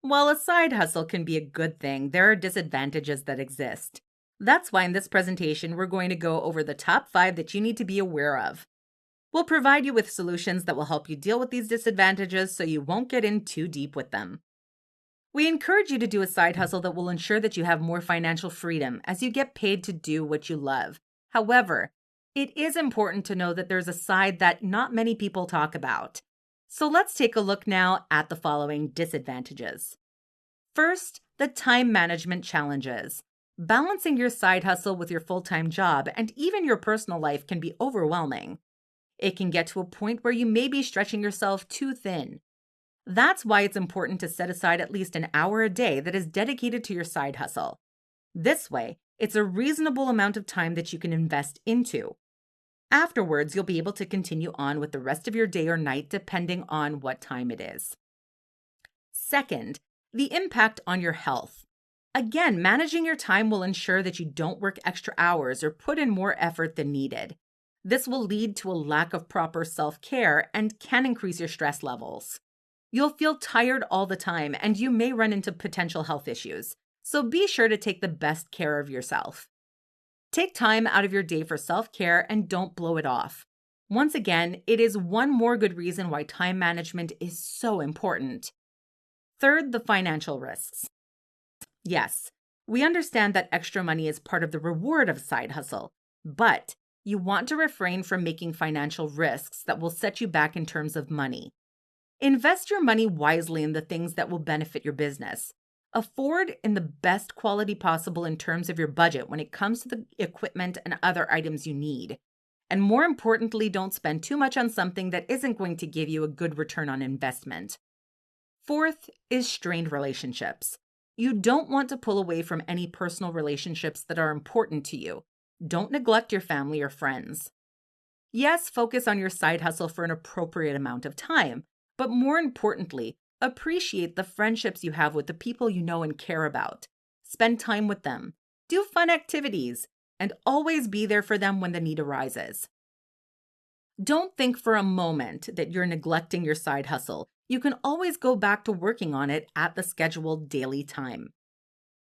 While a side hustle can be a good thing, there are disadvantages that exist. That's why in this presentation, we're going to go over the top 5 that you need to be aware of. We'll provide you with solutions that will help you deal with these disadvantages so you won't get in too deep with them. We encourage you to do a side hustle that will ensure that you have more financial freedom as you get paid to do what you love. However, it is important to know that there's a side that not many people talk about. So let's take a look now at the following disadvantages. First, the time management challenges. Balancing your side hustle with your full-time job and even your personal life can be overwhelming. It can get to a point where you may be stretching yourself too thin. That's why it's important to set aside at least an hour a day that is dedicated to your side hustle. This way, it's a reasonable amount of time that you can invest into. Afterwards, you'll be able to continue on with the rest of your day or night depending on what time it is. Second, the impact on your health. Again, managing your time will ensure that you don't work extra hours or put in more effort than needed. This will lead to a lack of proper self-care and can increase your stress levels. You'll feel tired all the time and you may run into potential health issues, so be sure to take the best care of yourself. Take time out of your day for self-care and don't blow it off. Once again, it is one more good reason why time management is so important. Third, the financial risks. Yes, we understand that extra money is part of the reward of a side hustle, but you want to refrain from making financial risks that will set you back in terms of money. Invest your money wisely in the things that will benefit your business. Afford in the best quality possible in terms of your budget when it comes to the equipment and other items you need. And more importantly, don't spend too much on something that isn't going to give you a good return on investment. Fourth is strained relationships. You don't want to pull away from any personal relationships that are important to you. Don't neglect your family or friends. Yes, focus on your side hustle for an appropriate amount of time, but more importantly, appreciate the friendships you have with the people you know and care about. Spend time with them, do fun activities, and always be there for them when the need arises. Don't think for a moment that you're neglecting your side hustle. You can always go back to working on it at the scheduled daily time.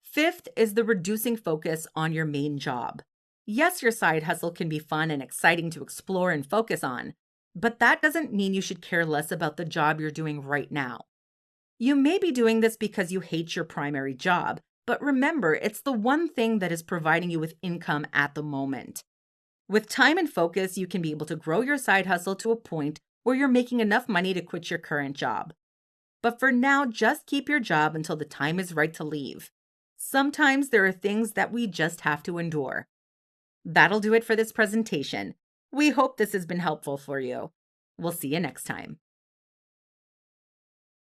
Fifth is the reducing focus on your main job. Yes, your side hustle can be fun and exciting to explore and focus on, but that doesn't mean you should care less about the job you're doing right now. You may be doing this because you hate your primary job, but remember, it's the one thing that is providing you with income at the moment. With time and focus, you can be able to grow your side hustle to a point where you're making enough money to quit your current job. But for now, just keep your job until the time is right to leave. Sometimes there are things that we just have to endure. That'll do it for this presentation. We hope this has been helpful for you. We'll see you next time.